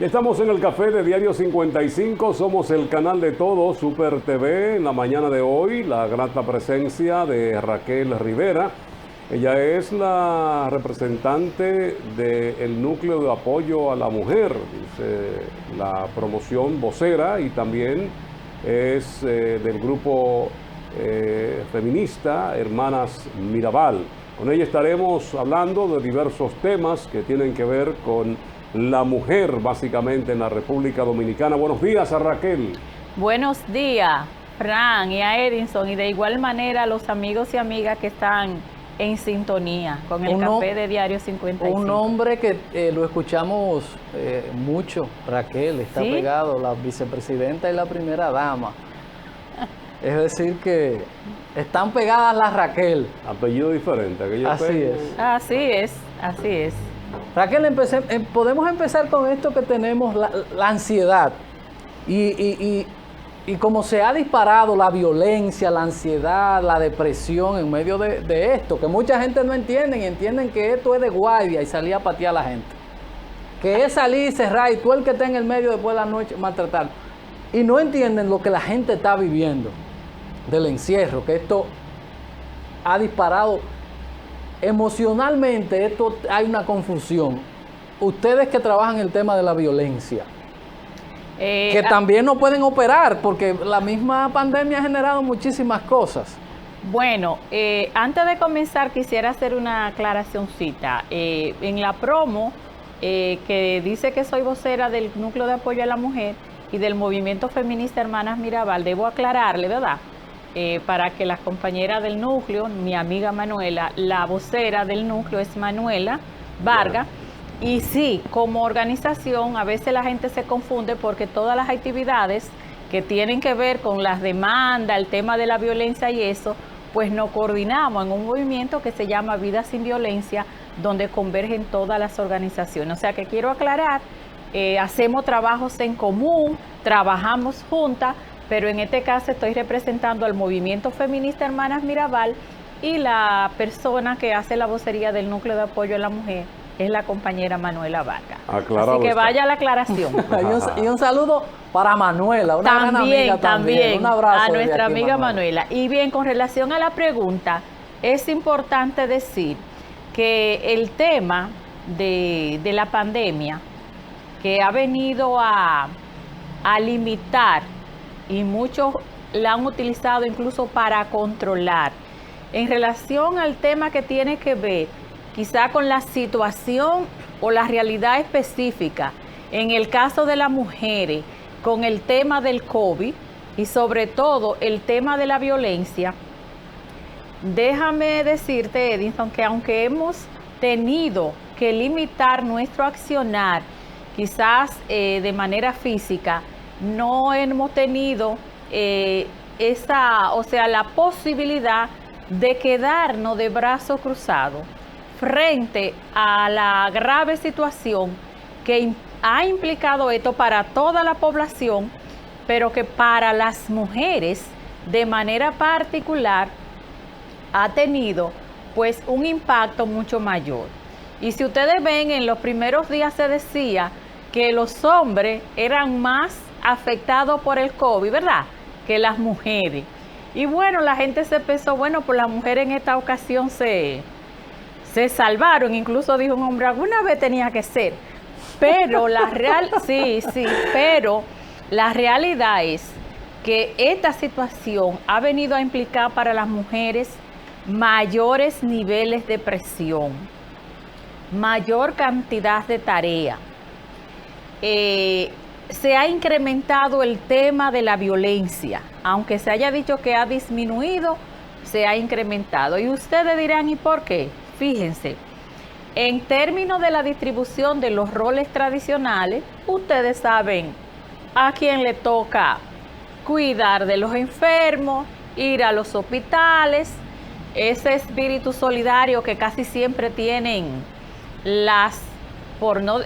Estamos en el café de Diario 55, somos el canal de todos, Super TV. En la mañana de hoy, la grata presencia de Raquel Rivera. Ella es la representante del Núcleo de Apoyo a la Mujer, la promoción vocera, y también es del grupo feminista Hermanas Mirabal. Con ella estaremos hablando de diversos temas que tienen que ver con la mujer, básicamente, en la República Dominicana. Buenos días a Raquel. Buenos días, Fran, y a Edinson, y de igual manera a los amigos y amigas que están en sintonía con el café de Diario 55. Un nombre que lo escuchamos mucho, Raquel, está ¿sí? Pegado, la vicepresidenta y la primera dama. Es decir que están pegadas las Raquel. Apellido diferente. Así es. Raquel, podemos empezar con esto que tenemos, la ansiedad. Y como se ha disparado la violencia, la ansiedad, la depresión en medio de esto, que mucha gente no entiende y entienden que esto es de guardia y salir a patear a la gente. Que es salir y cerrar y tú el que está en el medio después de la noche maltratar. Y no entienden lo que la gente está viviendo del encierro, que esto ha disparado emocionalmente. Esto hay una confusión. Ustedes que trabajan el tema de la violencia, que también no pueden operar porque la misma pandemia ha generado muchísimas cosas. Bueno, antes de comenzar quisiera hacer una aclaracióncita. En la promo que dice que soy vocera del Núcleo de Apoyo a la Mujer y del Movimiento Feminista Hermanas Mirabal, debo aclararle, ¿verdad? Para que las compañeras del núcleo, mi amiga Manuela, la vocera del núcleo es Manuela Vargas. Y sí, como organización a veces la gente se confunde porque todas las actividades que tienen que ver con las demandas, el tema de la violencia y eso, pues nos coordinamos en un movimiento que se llama Vida Sin Violencia, donde convergen todas las organizaciones. O sea que quiero aclarar, hacemos trabajos en común, trabajamos juntas, pero en este caso estoy representando al Movimiento Feminista Hermanas Mirabal y la persona que hace la vocería del Núcleo de Apoyo a la Mujer es la compañera Manuela Vargas. Así que vaya la aclaración. y un saludo para Manuela, una gran amiga también. Un abrazo a nuestra amiga Manuela. Y bien, con relación a la pregunta, es importante decir que el tema de la pandemia, que ha venido a limitar, y muchos la han utilizado incluso para controlar, en relación al tema que tiene que ver quizá con la situación o la realidad específica, en el caso de las mujeres, con el tema del COVID y sobre todo el tema de la violencia. Déjame decirte, Edinson, que aunque hemos tenido que limitar nuestro accionar, quizás de manera física, no hemos tenido la posibilidad de quedarnos de brazos cruzados frente a la grave situación que ha implicado esto para toda la población, pero que para las mujeres de manera particular ha tenido pues un impacto mucho mayor. Y si ustedes ven, en los primeros días se decía que los hombres eran más afectados por el COVID, ¿verdad?, que las mujeres. Y bueno, la gente se pensó, bueno, pues las mujeres en esta ocasión se salvaron. Incluso dijo un hombre, alguna vez tenía que ser. Pero pero la realidad es que esta situación ha venido a implicar para las mujeres mayores niveles de presión, mayor cantidad de tarea. Se ha incrementado el tema de la violencia, aunque se haya dicho que ha disminuido, se ha incrementado. Y ustedes dirán, ¿y por qué? Fíjense, en términos de la distribución de los roles tradicionales, ustedes saben a quién le toca cuidar de los enfermos, ir a los hospitales, ese espíritu solidario que casi siempre tienen por no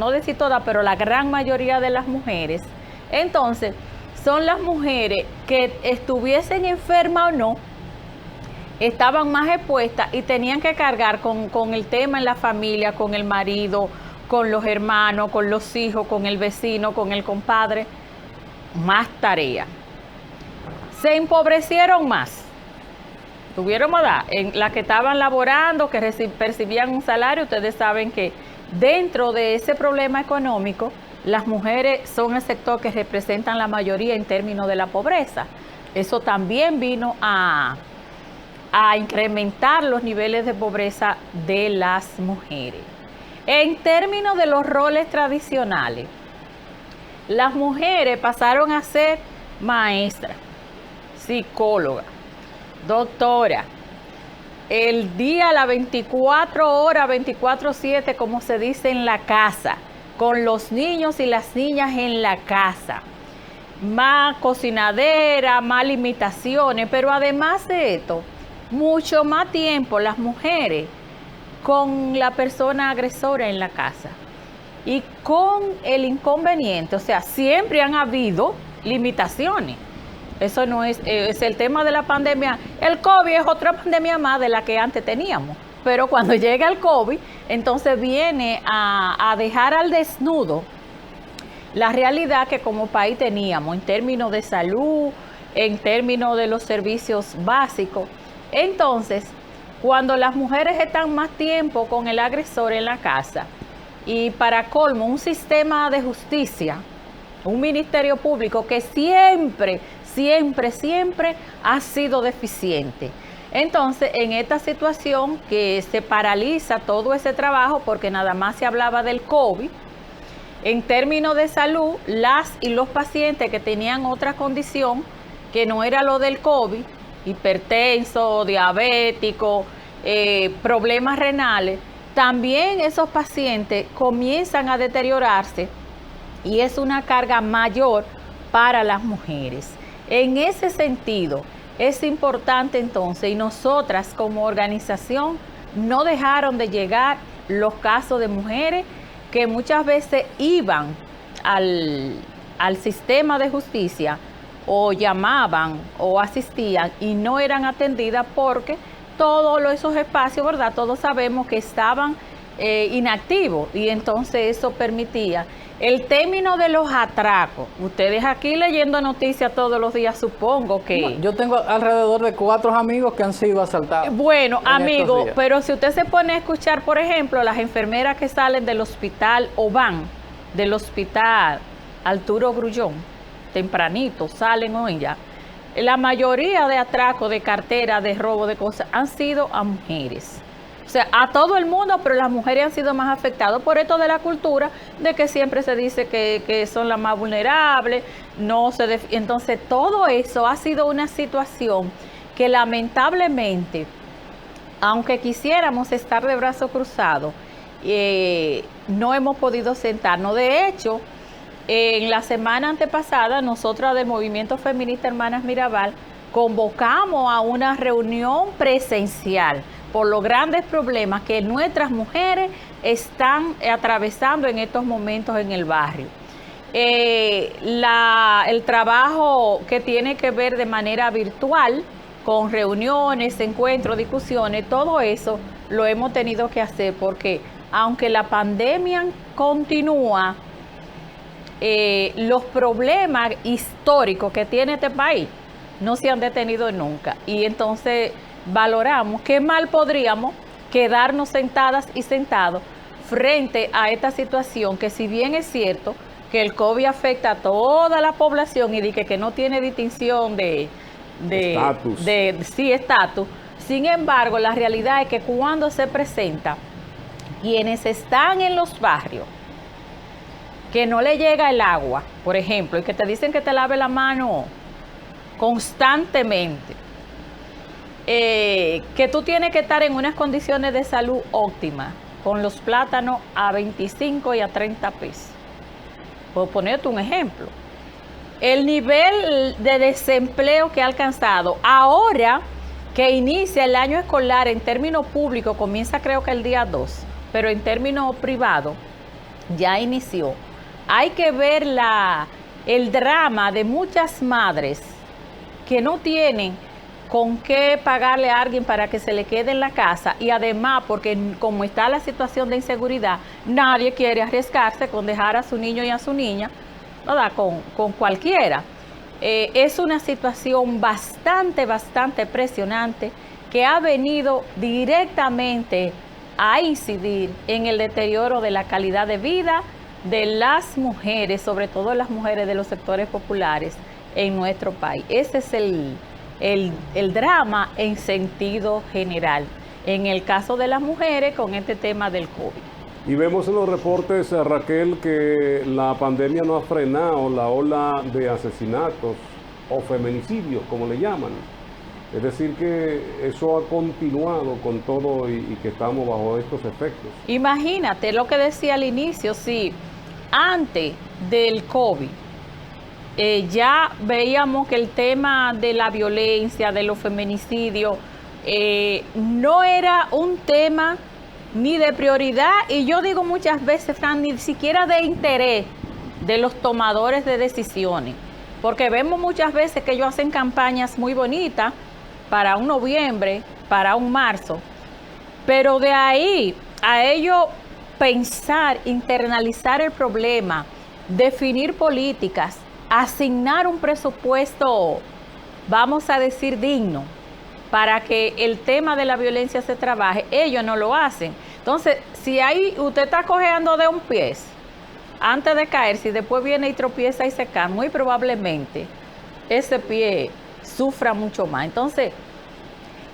decir todas, pero la gran mayoría de las mujeres. Entonces, son las mujeres que estuviesen enfermas o no, estaban más expuestas y tenían que cargar con el tema en la familia, con el marido, con los hermanos, con los hijos, con el vecino, con el compadre, más tarea. Se empobrecieron más. Tuvieron más, en las que estaban laborando, que percibían un salario. Ustedes saben que dentro de ese problema económico, las mujeres son el sector que representan la mayoría en términos de la pobreza. Eso también vino a incrementar los niveles de pobreza de las mujeres. En términos de los roles tradicionales, las mujeres pasaron a ser maestras, psicólogas, doctora, el día, las 24 horas, 24/7, como se dice en la casa, con los niños y las niñas en la casa, más cocinadera, más limitaciones, pero además de esto, mucho más tiempo las mujeres con la persona agresora en la casa y con el inconveniente, o sea, siempre han habido limitaciones. Eso no es el tema de la pandemia. El COVID es otra pandemia más de la que antes teníamos, pero cuando llega el COVID, entonces viene a dejar al desnudo la realidad que como país teníamos en términos de salud, en términos de los servicios básicos. Entonces, cuando las mujeres están más tiempo con el agresor en la casa y para colmo un sistema de justicia, un ministerio público que siempre ha sido deficiente. Entonces, en esta situación que se paraliza todo ese trabajo porque nada más se hablaba del COVID, en términos de salud, las y los pacientes que tenían otra condición que no era lo del COVID, hipertenso, diabético, problemas renales, también esos pacientes comienzan a deteriorarse y es una carga mayor para las mujeres. En ese sentido, es importante entonces, y nosotras como organización no dejaron de llegar los casos de mujeres que muchas veces iban al sistema de justicia o llamaban o asistían y no eran atendidas porque todos esos espacios, ¿verdad? Todos sabemos que estaban inactivos y entonces eso permitía. El término de los atracos, ustedes aquí leyendo noticias todos los días, supongo que... No, yo tengo alrededor de 4 amigos que han sido asaltados. Bueno, amigos, pero si usted se pone a escuchar, por ejemplo, las enfermeras que salen del hospital o van del hospital Arturo Grullón, tempranito, salen hoy ya, la mayoría de atracos, de cartera, de robo, de cosas, han sido a mujeres. O sea, a todo el mundo, pero las mujeres han sido más afectadas por esto de la cultura, de que siempre se dice que son las más vulnerables, entonces todo eso ha sido una situación que lamentablemente, aunque quisiéramos estar de brazos cruzados, no hemos podido sentarnos. De hecho, en la semana antepasada, nosotras del Movimiento Feminista Hermanas Mirabal convocamos a una reunión presencial por los grandes problemas que nuestras mujeres están atravesando en estos momentos en el barrio. El trabajo que tiene que ver de manera virtual, con reuniones, encuentros, discusiones, todo eso lo hemos tenido que hacer porque aunque la pandemia continúa, los problemas históricos que tiene este país no se han detenido nunca. Y entonces valoramos qué mal podríamos quedarnos sentadas y sentados frente a esta situación que, si bien es cierto que el COVID afecta a toda la población y dice que no tiene distinción de estatus, sin embargo la realidad es que cuando se presenta, quienes están en los barrios que no le llega el agua, por ejemplo, y que te dicen que te lave la mano constantemente, que tú tienes que estar en unas condiciones de salud óptimas, con los plátanos a 25 y a 30 pesos. Puedo ponerte un ejemplo. El nivel de desempleo que ha alcanzado ahora que inicia el año escolar en términos públicos, comienza creo que el día 2, pero en términos privados ya inició. Hay que ver el drama de muchas madres que no tienen con qué pagarle a alguien para que se le quede en la casa, y además porque como está la situación de inseguridad, nadie quiere arriesgarse con dejar a su niño y a su niña, ¿verdad? Con cualquiera. Es una situación bastante presionante que ha venido directamente a incidir en el deterioro de la calidad de vida de las mujeres, sobre todo las mujeres de los sectores populares en nuestro país. Ese es el drama en sentido general. En el caso de las mujeres con este tema del COVID. Y vemos en los reportes, Raquel, que la pandemia no ha frenado la ola de asesinatos o feminicidios, como le llaman. Es decir, que eso ha continuado con todo y que estamos bajo estos efectos. Imagínate lo que decía al inicio, si antes del COVID ya veíamos que el tema de la violencia, de los feminicidios, no era un tema ni de prioridad, y yo digo muchas veces, Fran, ni siquiera de interés de los tomadores de decisiones, porque vemos muchas veces que ellos hacen campañas muy bonitas para un noviembre, para un marzo, pero de ahí a ellos pensar, internalizar el problema, definir políticas, asignar un presupuesto, vamos a decir, digno, para que el tema de la violencia se trabaje, ellos no lo hacen. Entonces, si ahí usted está cojeando de un pie, antes de caer, si después viene y tropieza y se cae, muy probablemente ese pie sufra mucho más. Entonces,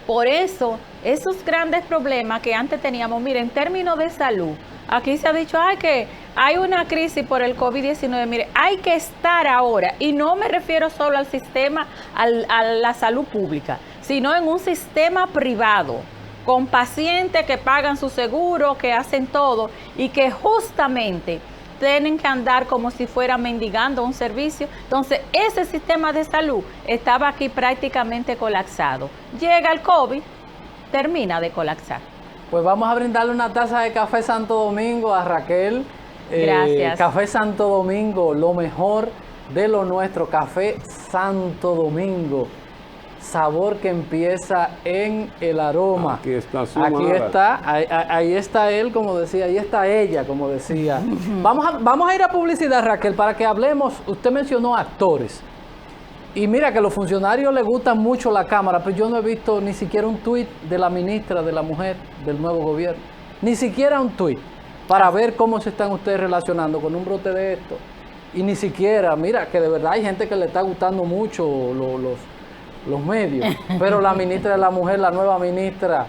por eso, esos grandes problemas que antes teníamos, mire, en términos de salud, aquí se ha dicho, que hay una crisis por el COVID-19, mire, hay que estar ahora, y no me refiero solo al sistema, a la salud pública, sino en un sistema privado, con pacientes que pagan su seguro, que hacen todo, y que justamente tienen que andar como si fueran mendigando un servicio. Entonces, ese sistema de salud estaba aquí prácticamente colapsado. Llega el COVID, termina de colapsar. Pues vamos a brindarle una taza de café Santo Domingo a Raquel. Gracias. Café Santo Domingo, lo mejor de lo nuestro. Café Santo Domingo. Sabor que empieza en el aroma. Aquí está su Aquí madre. está, ahí está él, como decía, ahí está ella, como decía. Vamos a ir a publicidad, Raquel, para que hablemos. Usted mencionó actores. Y mira que a los funcionarios les gusta mucho la cámara, pero yo no he visto ni siquiera un tuit de la ministra de la Mujer del nuevo gobierno. Ni siquiera un tuit para ver cómo se están ustedes relacionando con un brote de esto. Y ni siquiera, mira, que de verdad hay gente que le está gustando mucho los medios, pero la ministra de la Mujer, la nueva ministra,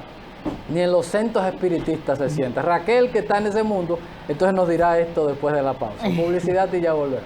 ni en los centros espiritistas se siente. Raquel, que está en ese mundo, entonces nos dirá esto después de la pausa. Publicidad y ya volvemos.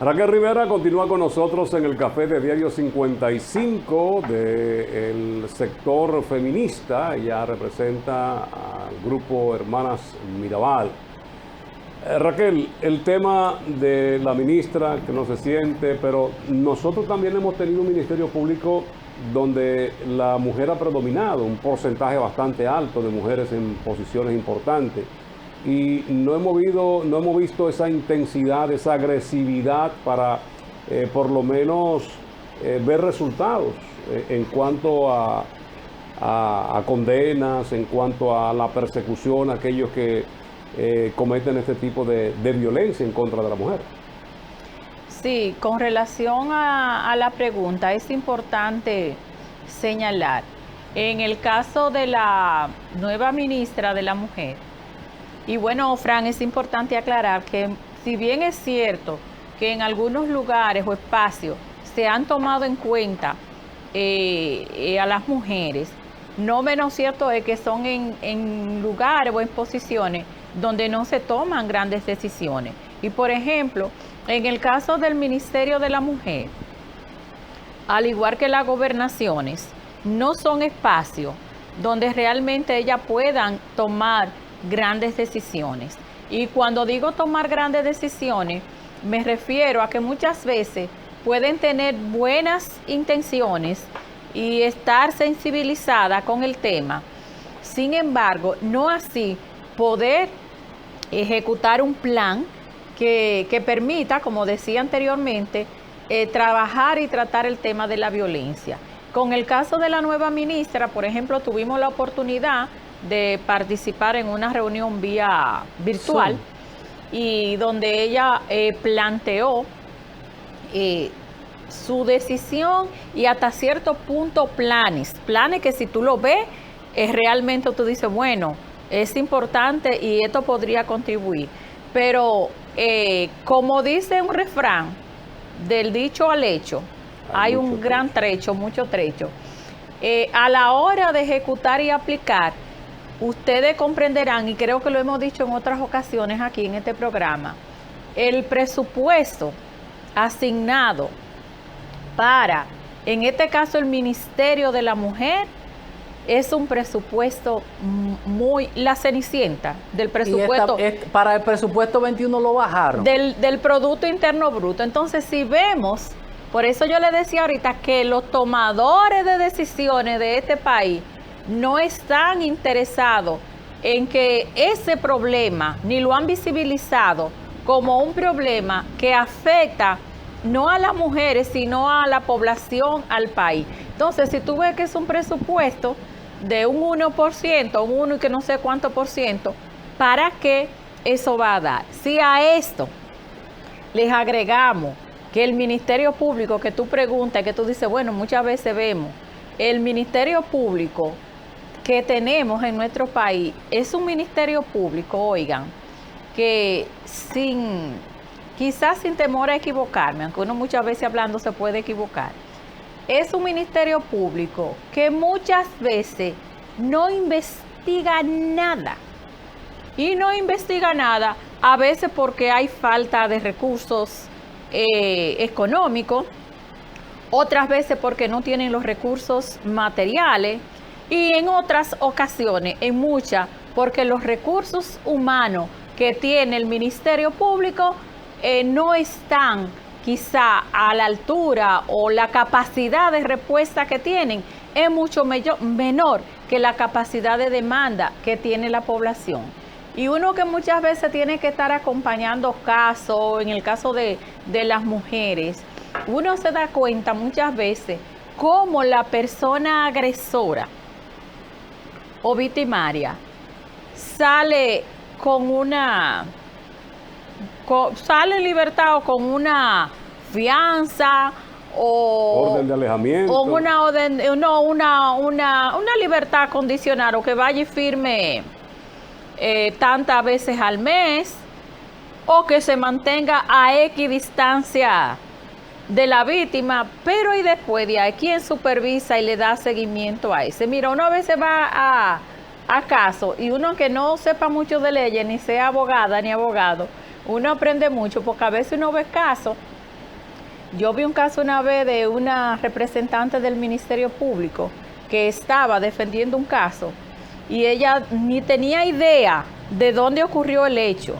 Raquel Rivera continúa con nosotros en el café de Diario 55 del sector feminista. Ella representa al grupo Hermanas Mirabal. Raquel, el tema de la ministra que no se siente, pero nosotros también hemos tenido un ministerio público donde la mujer ha predominado, un porcentaje bastante alto de mujeres en posiciones importantes. Y no hemos visto esa intensidad, esa agresividad para por lo menos ver resultados en cuanto a condenas, en cuanto a la persecución a aquellos que cometen este tipo de violencia en contra de la mujer. Sí, con relación a la pregunta, es importante señalar, en el caso de la nueva ministra de la Mujer, y bueno, Fran, es importante aclarar que si bien es cierto que en algunos lugares o espacios se han tomado en cuenta a las mujeres, no menos cierto es que son en lugares o en posiciones donde no se toman grandes decisiones. Y por ejemplo, en el caso del Ministerio de la Mujer, al igual que las gobernaciones, no son espacios donde realmente ellas puedan tomar grandes decisiones. Y cuando digo tomar grandes decisiones, me refiero a que muchas veces pueden tener buenas intenciones y estar sensibilizada con el tema. Sin embargo, no así poder ejecutar un plan que permita, como decía anteriormente, trabajar y tratar el tema de la violencia. Con el caso de la nueva ministra, por ejemplo, tuvimos la oportunidad de participar en una reunión vía virtual, y donde ella planteó su decisión y hasta cierto punto planes que si tú lo ves, realmente tú dices, bueno, es importante y esto podría contribuir. Pero como dice un refrán, del dicho al hecho, hay un gran trecho, mucho trecho. A la hora de ejecutar y aplicar, ustedes comprenderán, y creo que lo hemos dicho en otras ocasiones aquí en este programa, el presupuesto asignado para, en este caso, el Ministerio de la Mujer, es un presupuesto muy, la cenicienta del presupuesto. Para el presupuesto 21 lo bajaron. Del Producto Interno Bruto. Entonces, si vemos, por eso yo le decía ahorita que los tomadores de decisiones de este país no están interesados en que ese problema, ni lo han visibilizado como un problema que afecta no a las mujeres, sino a la población, al país. Entonces, si tú ves que es un presupuesto de un 1%, un 1 y que no sé cuánto por ciento, ¿para qué eso va a dar? Si a esto les agregamos que el Ministerio Público, que tú preguntas, que tú dices, bueno, muchas veces vemos, el Ministerio Público que tenemos en nuestro país es un ministerio público, oigan, que quizás sin temor a equivocarme, aunque uno muchas veces hablando se puede equivocar, es un ministerio público que muchas veces no investiga nada. Y no investiga nada, a veces porque hay falta de recursos económicos, otras veces porque no tienen los recursos materiales, y en otras ocasiones, en muchas, porque los recursos humanos que tiene el Ministerio Público no están quizá a la altura, o la capacidad de respuesta que tienen es mucho menor que la capacidad de demanda que tiene la población. Y uno que muchas veces tiene que estar acompañando casos, en el caso de las mujeres, uno se da cuenta muchas veces cómo la persona agresora o victimaria sale sale en libertad o con una fianza o orden de alejamiento, o una libertad condicional, o que vaya y firme tantas veces al mes, o que se mantenga a X distancia de la víctima, pero y después de ahí, ¿quién supervisa y le da seguimiento a ese? Mira, uno a veces va a caso, y uno que no sepa mucho de leyes, ni sea abogada ni abogado, uno aprende mucho, porque a veces uno ve casos Yo vi un caso una vez de una representante del Ministerio Público que estaba defendiendo un caso y ella ni tenía idea de dónde ocurrió el hecho.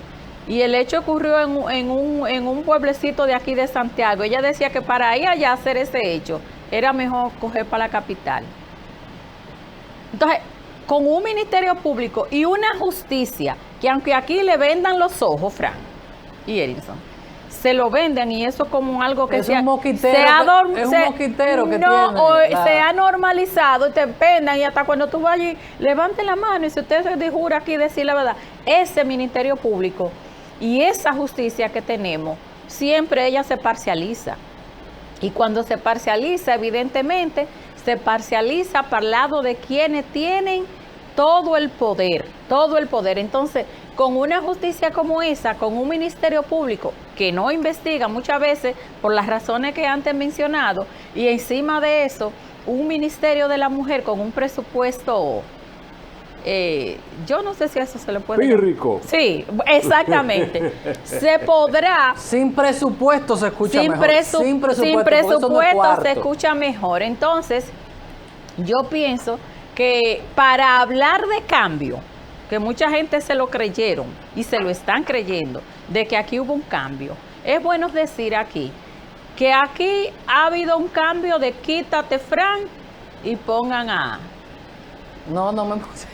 Y el hecho ocurrió en un pueblecito de aquí de Santiago. Ella decía que para ir allá a hacer ese hecho era mejor coger para la capital. Entonces, con un ministerio público y una justicia que aunque aquí le vendan los ojos, Frank y Erinson, se lo venden y eso como algo que es un moquitero, es un moquitero que tiene. Se ha normalizado y te pendan y hasta cuando tú vas allí, levante la mano y si usted se jura aquí decir la verdad, ese ministerio público y esa justicia que tenemos, siempre ella se parcializa. Y cuando se parcializa, evidentemente, se parcializa para el lado de quienes tienen todo el poder, todo el poder. Entonces, con una justicia como esa, con un ministerio público que no investiga muchas veces por las razones que antes he mencionado, y encima de eso, un ministerio de la mujer con un presupuesto, yo no sé si eso se le puede... Pírrico. Sí, exactamente. Se podrá... Sin presupuesto se escucha mejor. Sin presupuesto se escucha mejor. Entonces, yo pienso que para hablar de cambio, que mucha gente se lo creyeron y se lo están creyendo, de que aquí hubo un cambio, es bueno decir aquí que aquí ha habido un cambio de quítate Frank y pongan a... No me puse.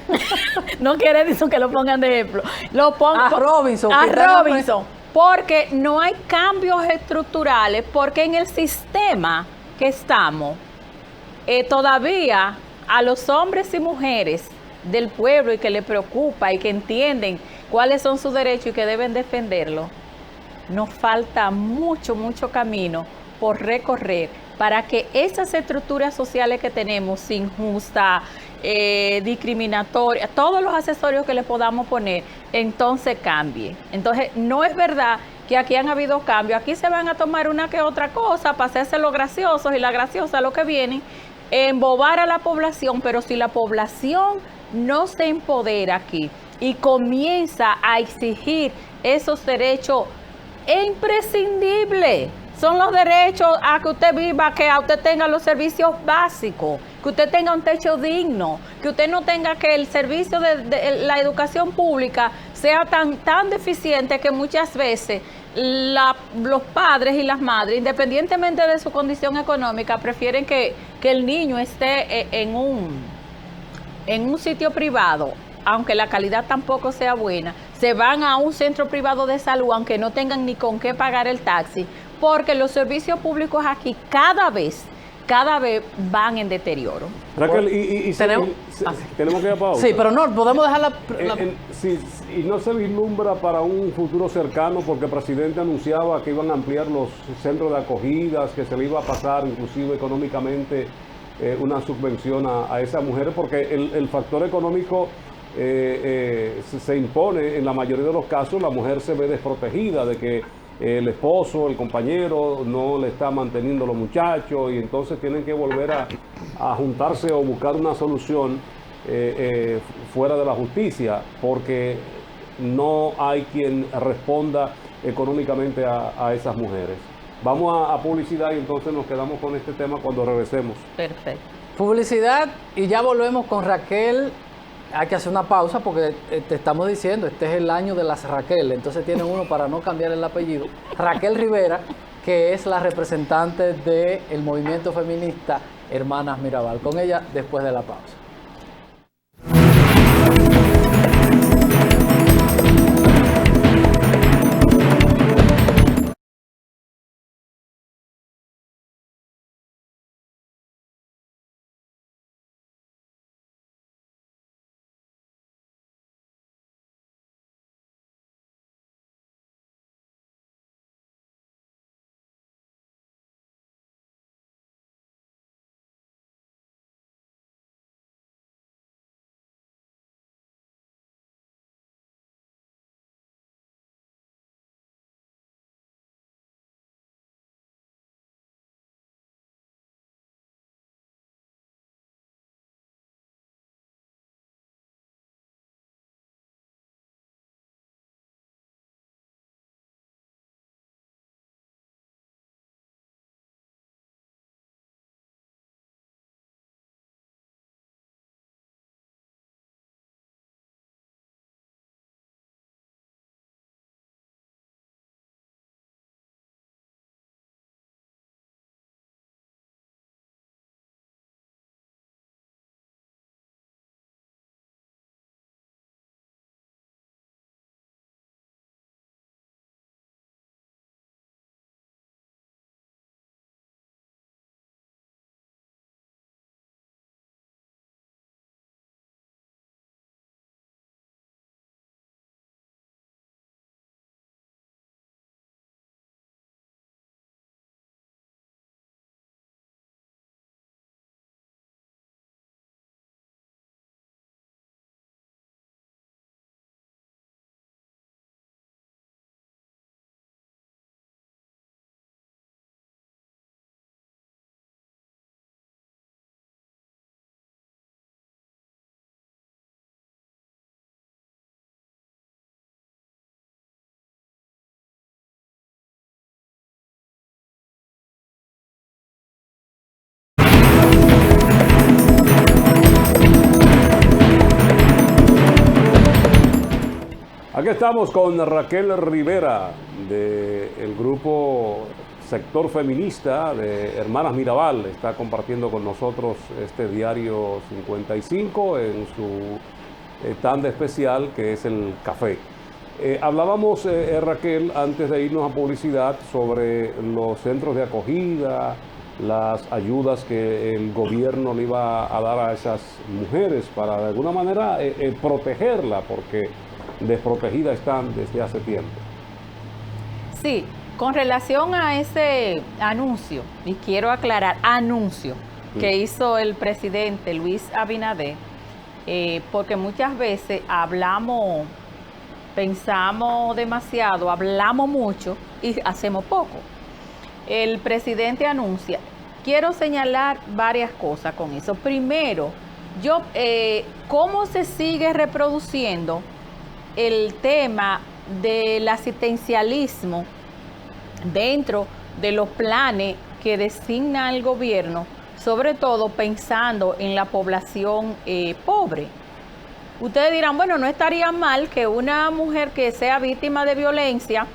No quiere decir que lo pongan de ejemplo. A Robinson. A Robinson. Porque no hay cambios estructurales, porque en el sistema que estamos, todavía a los hombres y mujeres del pueblo y que les preocupa y que entienden cuáles son sus derechos y que deben defenderlo, nos falta mucho camino por recorrer para que esas estructuras sociales que tenemos, injustas, discriminatorias, todos los accesorios que le podamos poner, entonces cambie. Entonces, no es verdad que aquí han habido cambios. Aquí se van a tomar una que otra cosa para hacerse los graciosos y la graciosa lo que vienen, embobar a la población, pero si la población no se empodera aquí y comienza a exigir esos derechos imprescindibles, son los derechos a que usted viva, que a usted tenga los servicios básicos, que usted tenga un techo digno, que usted no tenga que el servicio de la educación pública sea tan deficiente que muchas veces los padres y las madres, independientemente de su condición económica, prefieren que el niño esté en un sitio privado, aunque la calidad tampoco sea buena, se van a un centro privado de salud, aunque no tengan ni con qué pagar el taxi, porque los servicios públicos aquí cada vez van en deterioro. Raquel, tenemos que ir a pausa. Sí, pero no, podemos dejar y no se vislumbra para un futuro cercano, porque el presidente anunciaba que iban a ampliar los centros de acogidas, que se le iba a pasar inclusive económicamente una subvención a esas mujeres, porque el factor económico se impone en la mayoría de los casos. La mujer se ve desprotegida de que el esposo, el compañero no le está manteniendo los muchachos y entonces tienen que volver a juntarse o buscar una solución fuera de la justicia, porque no hay quien responda económicamente a esas mujeres. Vamos a publicidad y entonces nos quedamos con este tema cuando regresemos. Perfecto. Publicidad y ya volvemos con Raquel. Hay que hacer una pausa porque te estamos diciendo, este es el año de las Raquel, entonces tienen uno para no cambiar el apellido. Raquel Rivera, que es la representante del movimiento feminista Hermanas Mirabal. Con ella después de la pausa. Aquí estamos con Raquel Rivera del grupo Sector Feminista de Hermanas Mirabal. Está compartiendo con nosotros este diario 55 en su tanda especial que es el café. Hablábamos, Raquel, antes de irnos a publicidad, sobre los centros de acogida, las ayudas que el gobierno le iba a dar a esas mujeres para de alguna manera protegerla, porque desprotegidas están desde hace tiempo. Sí, con relación a ese anuncio, y quiero aclarar, anuncio que hizo el presidente Luis Abinader, porque muchas veces hablamos, pensamos demasiado, hablamos mucho y hacemos poco. El presidente anuncia, quiero señalar varias cosas con eso. Primero, ¿cómo se sigue reproduciendo el tema del asistencialismo dentro de los planes que designa el gobierno, sobre todo pensando en la población pobre? Ustedes dirán, bueno, no estaría mal que una mujer que sea víctima de violencia,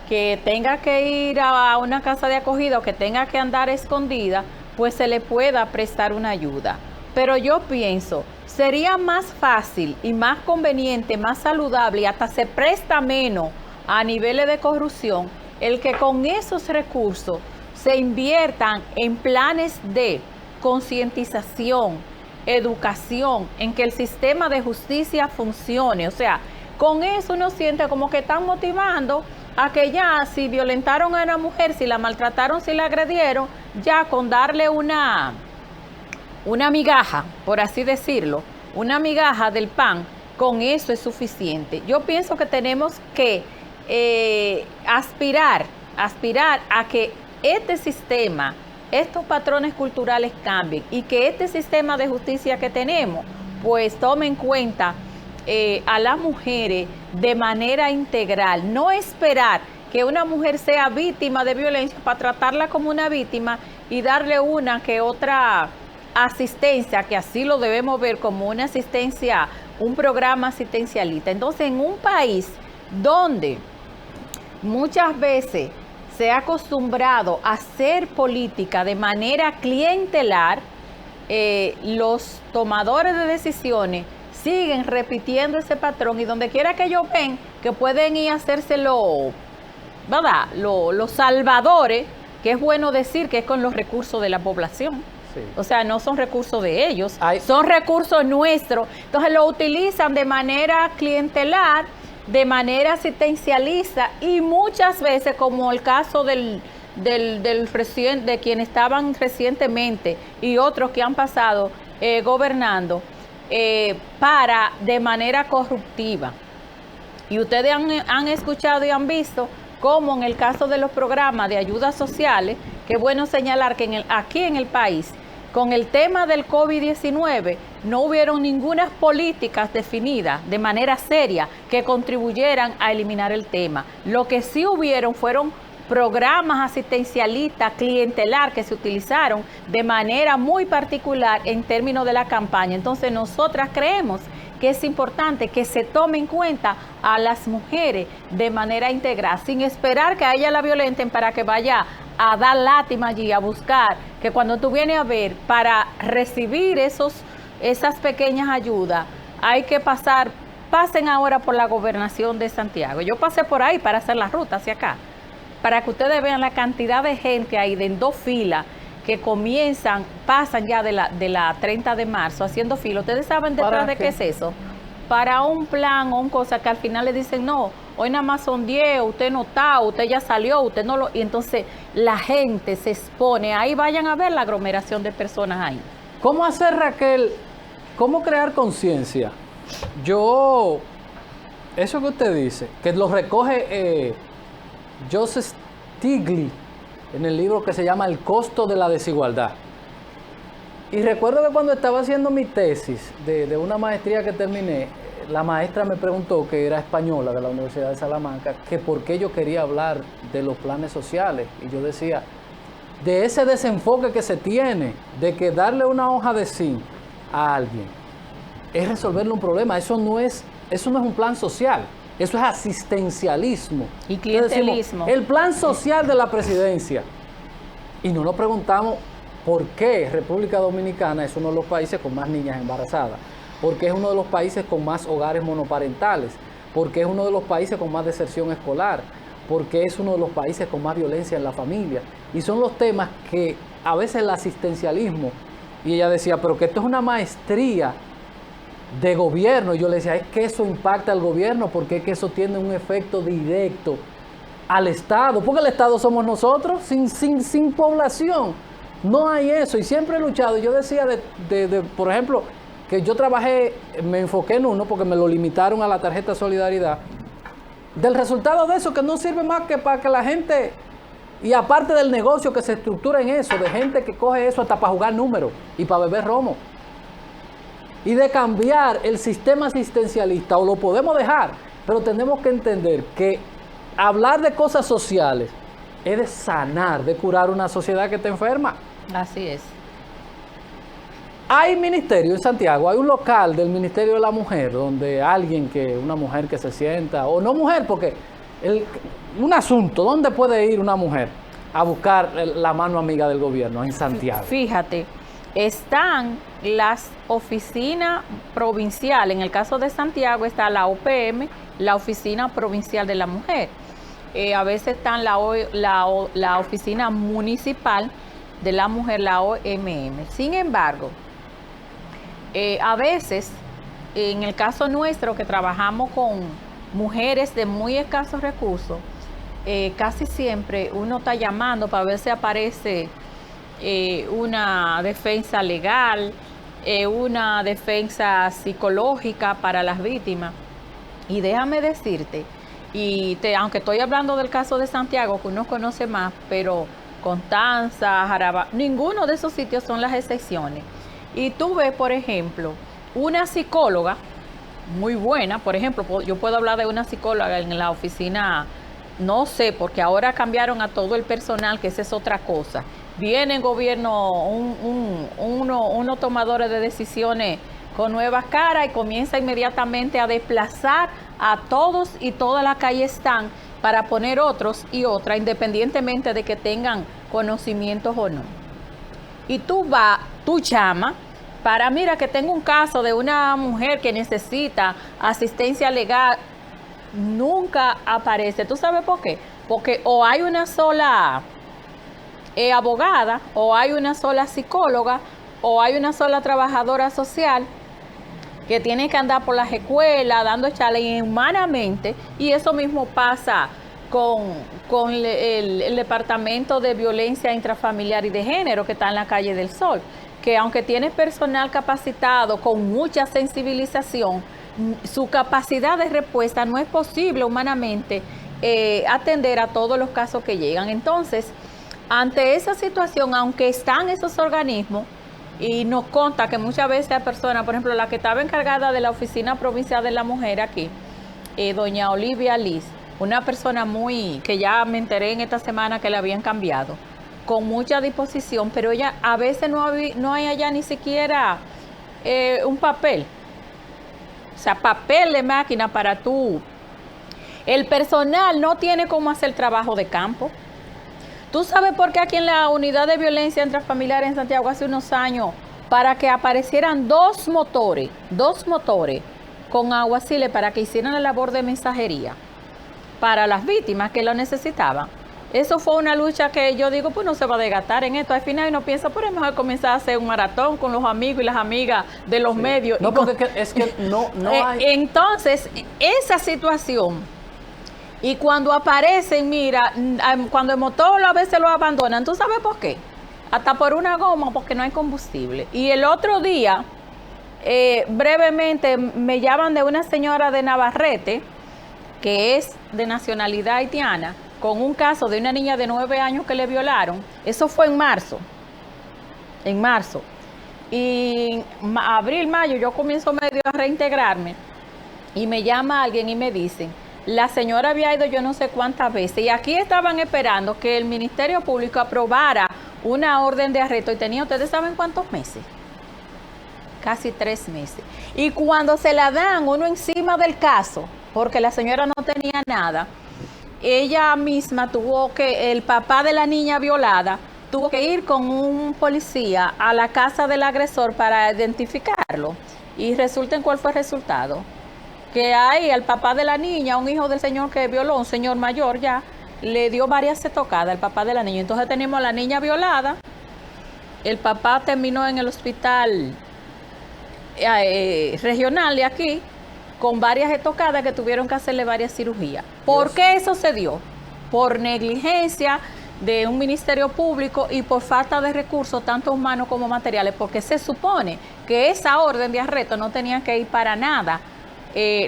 que tenga que ir a una casa de acogida o que tenga que andar escondida, pues se le pueda prestar una ayuda. Pero yo pienso, sería más fácil y más conveniente, más saludable y hasta se presta menos a niveles de corrupción el que con esos recursos se inviertan en planes de concientización, educación, en que el sistema de justicia funcione. O sea, con eso uno siente como que están motivando a que ya si violentaron a una mujer, si la maltrataron, si la agredieron, ya con darle una migaja, por así decirlo, una migaja del pan, con eso es suficiente. Yo pienso que tenemos que aspirar a que este sistema, estos patrones culturales cambien y que este sistema de justicia que tenemos, pues tome en cuenta a las mujeres de manera integral, no esperar que una mujer sea víctima de violencia para tratarla como una víctima y darle una que otra asistencia, que así lo debemos ver como una asistencia, un programa asistencialista. Entonces, en un país donde muchas veces se ha acostumbrado a hacer política de manera clientelar, los tomadores de decisiones siguen repitiendo ese patrón y donde quiera que ellos ven que pueden ir a hacérselo, ¿verdad? Los salvadores, que es bueno decir que es con los recursos de la población. Sí. O sea, no son recursos de ellos, son recursos nuestros. Entonces lo utilizan de manera clientelar, de manera asistencialista y muchas veces, como el caso de quienes estaban recientemente y otros que han pasado gobernando, de manera corruptiva. Y ustedes han escuchado y han visto cómo en el caso de los programas de ayudas sociales, que es bueno señalar que aquí en el país, con el tema del COVID-19, no hubieron ninguna políticas definidas de manera seria que contribuyeran a eliminar el tema. Lo que sí hubieron fueron programas asistencialistas clientelar que se utilizaron de manera muy particular en términos de la campaña. Entonces nosotras creemos que es importante que se tome en cuenta a las mujeres de manera integral, sin esperar que a ella la violenten para que vaya a dar lástima allí, a buscar, que cuando tú vienes a ver, para recibir esas pequeñas ayudas, hay que pasen ahora por la gobernación de Santiago. Yo pasé por ahí para hacer la ruta hacia acá, para que ustedes vean la cantidad de gente ahí de en dos filas que pasan ya de la 30 de marzo haciendo fila. ¿Ustedes saben detrás de qué es eso? Para un plan o un cosa que al final le dicen, no, hoy nada más son 10, usted no está, usted ya salió, usted no lo... Y entonces la gente se expone, ahí vayan a ver la aglomeración de personas ahí. ¿Cómo hacer, Raquel? ¿Cómo crear conciencia? Eso que usted dice, que lo recoge Joseph Stiglitz en el libro que se llama El costo de la desigualdad. Y recuerdo que cuando estaba haciendo mi tesis de una maestría que terminé, la maestra me preguntó, que era española de la Universidad de Salamanca, que por qué yo quería hablar de los planes sociales. Y yo decía, de ese desenfoque que se tiene, de que darle una hoja de zinc a alguien es resolverle un problema. Eso no es un plan social. Eso es asistencialismo. Y clientelismo. El plan social de la presidencia. Y no nos preguntamos por qué República Dominicana es uno de los países con más niñas embarazadas, porque es uno de los países con más hogares monoparentales, porque es uno de los países con más deserción escolar, porque es uno de los países con más violencia en la familia. Y son los temas que a veces el asistencialismo, y ella decía, pero que esto es una maestría de gobierno. Y yo le decía, es que eso impacta al gobierno, porque es que eso tiene un efecto directo al Estado, porque el Estado somos nosotros, sin población. No hay eso, y siempre he luchado. Yo decía, por ejemplo, que yo trabajé, me enfoqué en uno, porque me lo limitaron a la tarjeta Solidaridad, del resultado de eso, que no sirve más que para que la gente, y aparte del negocio que se estructura en eso, de gente que coge eso hasta para jugar números y para beber romo, y de cambiar el sistema asistencialista, o lo podemos dejar, pero tenemos que entender que hablar de cosas sociales es de sanar, de curar una sociedad que está enferma. Así es. Hay ministerio en Santiago, hay un local del Ministerio de la Mujer, donde una mujer que se sienta, o no mujer, porque un asunto, ¿dónde puede ir una mujer a buscar la mano amiga del gobierno en Santiago? Fíjate, están las oficinas provinciales, en el caso de Santiago está la OPM, la Oficina Provincial de la Mujer. A veces están la Oficina Municipal de la Mujer, la OMM. Sin embargo, a veces, en el caso nuestro, que trabajamos con mujeres de muy escasos recursos, casi siempre uno está llamando para ver si aparece una defensa legal, una defensa psicológica para las víctimas. Y déjame decirte, aunque estoy hablando del caso de Santiago, que uno conoce más, pero Constanza, Jaraba, ninguno de esos sitios son las excepciones. Y tú ves, por ejemplo, una psicóloga muy buena, por ejemplo, yo puedo hablar de una psicóloga en la oficina, no sé, porque ahora cambiaron a todo el personal, que esa es otra cosa. Viene el gobierno, unos tomadores de decisiones con nuevas caras y comienza inmediatamente a desplazar a todos y toda la calle están para poner otros y otras, independientemente de que tengan conocimientos o no. Y tú llamas para, mira, que tengo un caso de una mujer que necesita asistencia legal. Nunca aparece. ¿Tú sabes por qué? Porque o hay una sola abogada, o hay una sola psicóloga, o hay una sola trabajadora social que tiene que andar por las escuelas dando charlas inhumanamente, y eso mismo pasa con el Departamento de Violencia Intrafamiliar y de Género, que está en la Calle del Sol, que aunque tiene personal capacitado con mucha sensibilización, su capacidad de respuesta no es posible humanamente atender a todos los casos que llegan. Entonces, ante esa situación, aunque están esos organismos, y nos consta que muchas veces hay personas, por ejemplo, la que estaba encargada de la Oficina Provincial de la Mujer aquí, doña Olivia Liz, una persona que ya me enteré en esta semana que le habían cambiado, con mucha disposición, pero ella a veces no hay allá ni siquiera un papel, o sea, papel de máquina para tú. El personal no tiene cómo hacer trabajo de campo. ¿Tú sabes por qué aquí en la unidad de violencia intrafamiliar en Santiago hace unos años, para que aparecieran dos motores con aguaciles para que hicieran la labor de mensajería para las víctimas que lo necesitaban? Eso fue una lucha que yo digo, pues no se va a desgastar en esto. Al final uno piensa, pues es mejor comenzar a hacer un maratón con los amigos y las amigas de los medios. No, porque es que no hay... Entonces, esa situación... Y cuando aparecen, mira, cuando el motor a veces lo abandonan, ¿tú sabes por qué? Hasta por una goma, porque no hay combustible. Y el otro día, brevemente, me llaman de una señora de Navarrete, que es de nacionalidad haitiana, con un caso de una niña de 9 años que le violaron. Eso fue en marzo. Y abril, mayo, yo comienzo medio a reintegrarme. Y me llama alguien y me dicen, la señora había ido yo no sé cuántas veces, y aquí estaban esperando que el Ministerio Público aprobara una orden de arresto, y tenía, ¿ustedes saben cuántos meses? Casi 3 meses. Y cuando se la dan, uno encima del caso, porque la señora no tenía nada. Ella misma el papá de la niña violada, tuvo que ir con un policía a la casa del agresor para identificarlo. Y resulta cuál fue el resultado. Que hay al papá de la niña, un hijo del señor que violó, un señor mayor ya, le dio varias tocadas al papá de la niña. Entonces tenemos a la niña violada, el papá terminó en el hospital regional de aquí, con varias estocadas que tuvieron que hacerle varias cirugías. ¿Por qué eso se dio? Por negligencia de un ministerio público y por falta de recursos, tanto humanos como materiales, porque se supone que esa orden de arresto no tenía que ir para nada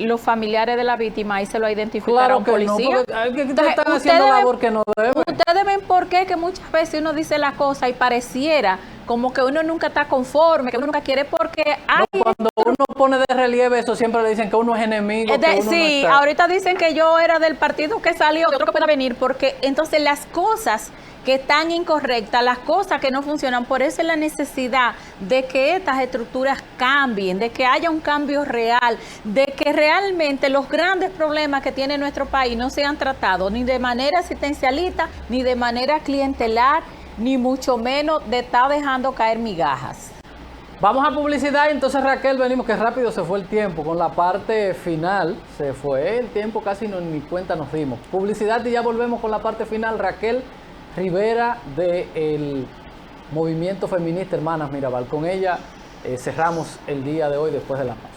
los familiares de la víctima, y se lo identificaron a policía. Están haciendo labor que no deben. Ustedes ven por qué que muchas veces uno dice la cosa y pareciera como que uno nunca está conforme, que uno nunca quiere, porque hay... No, cuando uno pone de relieve eso, siempre le dicen que uno es enemigo. Sí, no ahorita dicen que yo era del partido que salió, yo creo que pueda venir, porque entonces las cosas que están incorrectas, las cosas que no funcionan, por eso es la necesidad de que estas estructuras cambien, de que haya un cambio real, de que realmente los grandes problemas que tiene nuestro país no sean tratados ni de manera asistencialista, ni de manera clientelar, ni mucho menos de estar dejando caer migajas. Vamos a publicidad, entonces Raquel, venimos, que rápido se fue el tiempo, con la parte final, se fue el tiempo, casi ni cuenta nos dimos. Publicidad y ya volvemos con la parte final. Raquel Rivera del Movimiento Feminista Hermanas Mirabal. Con ella cerramos el día de hoy después de la pausa.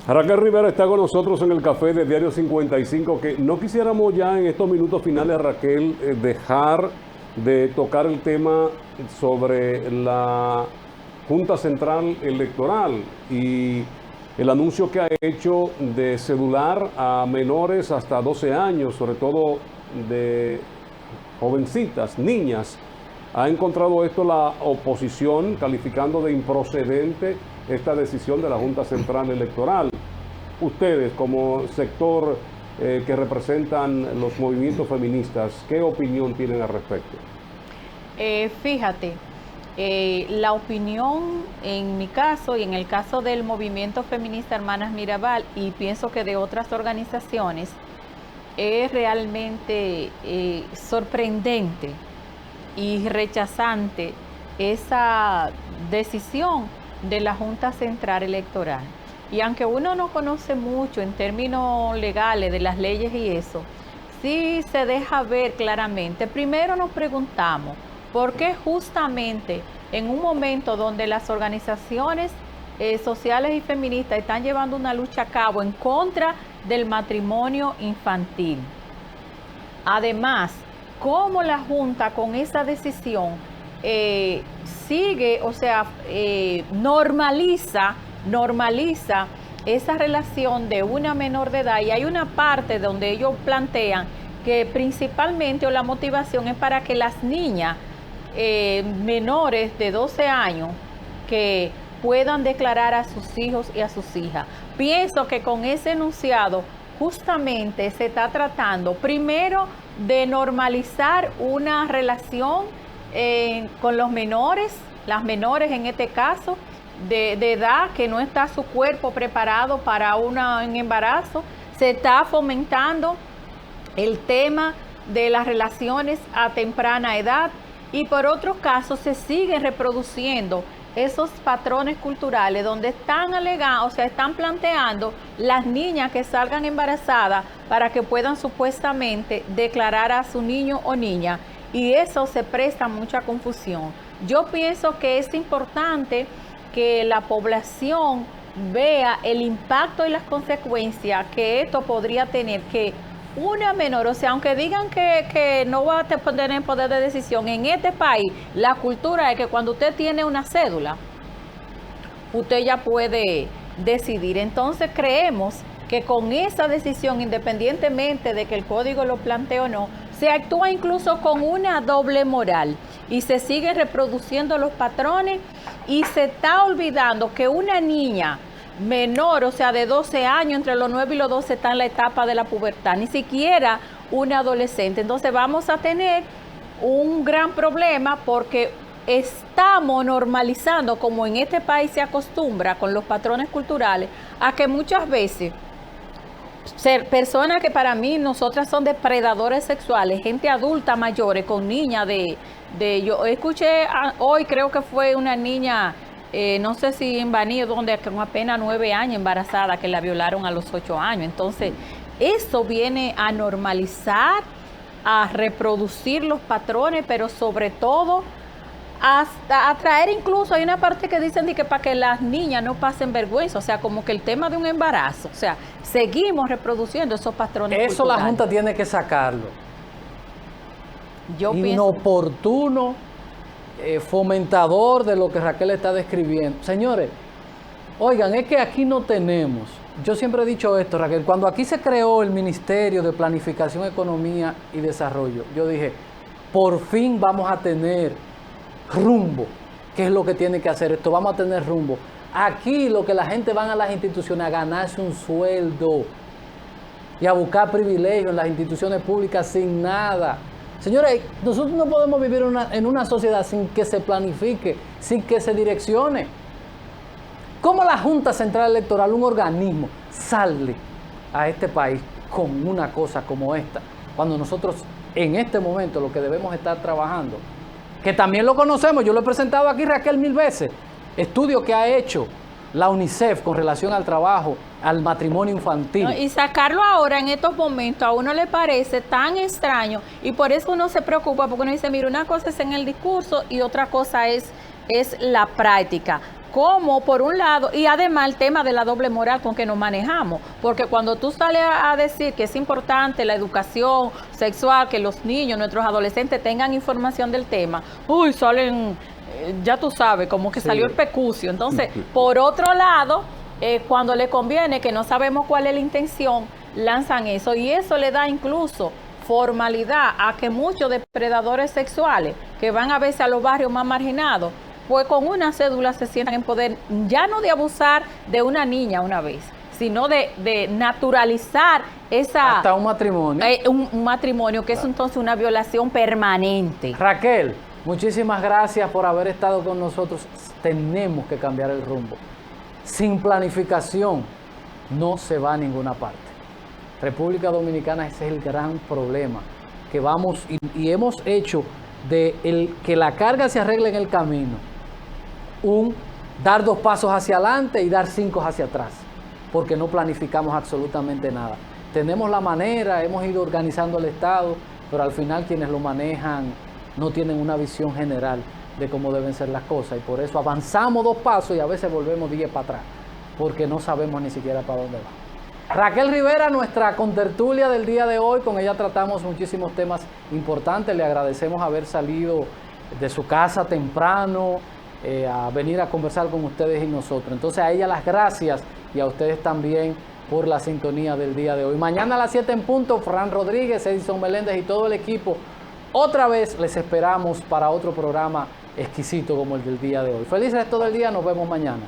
Raquel Rivera está con nosotros en el café de Diario 55, que no quisiéramos ya en estos minutos finales, Raquel, dejar de tocar el tema sobre la Junta Central Electoral y el anuncio que ha hecho de cedular a menores hasta 12 años, sobre todo de jovencitas, niñas. Ha encontrado esto la oposición, calificando de improcedente esta decisión de la Junta Central Electoral. Ustedes, como sector que representan los movimientos feministas, ¿qué opinión tienen al respecto? Fíjate, la opinión en mi caso y en el caso del movimiento feminista Hermanas Mirabal, y pienso que de otras organizaciones, es realmente sorprendente y rechazante esa decisión de la Junta Central Electoral. Y aunque uno no conoce mucho en términos legales de las leyes y eso, sí se deja ver claramente. Primero nos preguntamos, ¿por qué justamente en un momento donde las organizaciones sociales y feministas están llevando una lucha a cabo en contra del matrimonio infantil? Además, cómo la Junta con esa decisión sigue, o sea, normaliza esa relación de una menor de edad, y hay una parte donde ellos plantean que principalmente, o la motivación es para que las niñas menores de 12 años que puedan declarar a sus hijos y a sus hijas. Pienso que con ese enunciado justamente se está tratando primero de normalizar una relación con los menores, las menores en este caso, de edad, que no está su cuerpo preparado para un embarazo. Se está fomentando el tema de las relaciones a temprana edad, y por otros casos se siguen reproduciendo esos patrones culturales donde están alegando, o sea, están planteando las niñas que salgan embarazadas para que puedan supuestamente declarar a su niño o niña, y eso se presta mucha confusión. Yo pienso que es importante que la población vea el impacto y las consecuencias que esto podría tener, que una menor, o sea, aunque digan que no va a tener poder de decisión, en este país la cultura es que cuando usted tiene una cédula, usted ya puede decidir. Entonces creemos que con esa decisión, independientemente de que el código lo plantee o no, se actúa incluso con una doble moral y se siguen reproduciendo los patrones, y se está olvidando que una niña menor, o sea, de 12 años, entre los 9 y los 12, está en la etapa de la pubertad, ni siquiera una adolescente. Entonces vamos a tener un gran problema porque estamos normalizando, como en este país se acostumbra con los patrones culturales, a que muchas veces personas que para mí nosotras son depredadores sexuales, gente adulta mayores con niñas yo escuché hoy, creo que fue una niña, no sé si en Baní, donde con apenas 9 años embarazada, que la violaron a los 8 años. Entonces, eso viene a normalizar, a reproducir los patrones, pero sobre todo hasta atraer, incluso hay una parte que dicen de que para que las niñas no pasen vergüenza, o sea, como que el tema de un embarazo, o sea, seguimos reproduciendo esos patrones eso culturales. La Junta tiene que sacarlo. Inoportuno, fomentador de lo que Raquel está describiendo. Señores, oigan, es que aquí no tenemos, yo siempre he dicho esto, Raquel, cuando aquí se creó el Ministerio de Planificación, Economía y Desarrollo, yo dije, por fin vamos a tener rumbo. ¿Qué es lo que tiene que hacer esto? Vamos a tener rumbo. Aquí lo que la gente van a las instituciones a ganarse un sueldo y a buscar privilegios en las instituciones públicas sin nada. Señores, nosotros no podemos vivir en una sociedad sin que se planifique, sin que se direccione. ¿Cómo la Junta Central Electoral, un organismo, sale a este país con una cosa como esta? Cuando nosotros en este momento lo que debemos estar trabajando, que también lo conocemos, yo lo he presentado aquí, Raquel, 1000 veces, estudio que ha hecho la UNICEF con relación al trabajo, al matrimonio infantil. Y sacarlo ahora en estos momentos a uno le parece tan extraño, y por eso uno se preocupa, porque uno dice, mira, una cosa es en el discurso y otra cosa es la práctica. Como por un lado, y además el tema de la doble moral con que nos manejamos, porque cuando tú sales a decir que es importante la educación sexual, que los niños, nuestros adolescentes tengan información del tema, salen, ya tú sabes, como que salió el pecucio. Entonces, por otro lado, cuando le conviene, que no sabemos cuál es la intención, lanzan eso. Y eso le da incluso formalidad a que muchos depredadores sexuales que van a veces a los barrios más marginados, pues con una cédula se sientan en poder, ya no de abusar de una niña una vez, sino de naturalizar esa... Hasta un matrimonio. Un matrimonio que es entonces una violación permanente. Raquel, muchísimas gracias por haber estado con nosotros. Tenemos que cambiar el rumbo. Sin planificación no se va a ninguna parte. República Dominicana, ese es el gran problema, que vamos y hemos hecho de que la carga se arregle en el camino, dar 2 pasos hacia adelante y dar 5 hacia atrás, porque no planificamos absolutamente nada. Tenemos la manera, hemos ido organizando el Estado, pero al final quienes lo manejan no tienen una visión general de cómo deben ser las cosas, y por eso avanzamos 2 pasos y a veces volvemos 10 para atrás, porque no sabemos ni siquiera para dónde va. Raquel Rivera, nuestra contertulia del día de hoy, con ella tratamos muchísimos temas importantes. Le agradecemos haber salido de su casa temprano a venir a conversar con ustedes y nosotros. Entonces a ella las gracias y a ustedes también por la sintonía del día de hoy. Mañana a las 7 en punto, Fran Rodríguez, Edison Meléndez y todo el equipo, otra vez les esperamos para otro programa exquisito como el del día de hoy. Feliz resto del día, nos vemos mañana.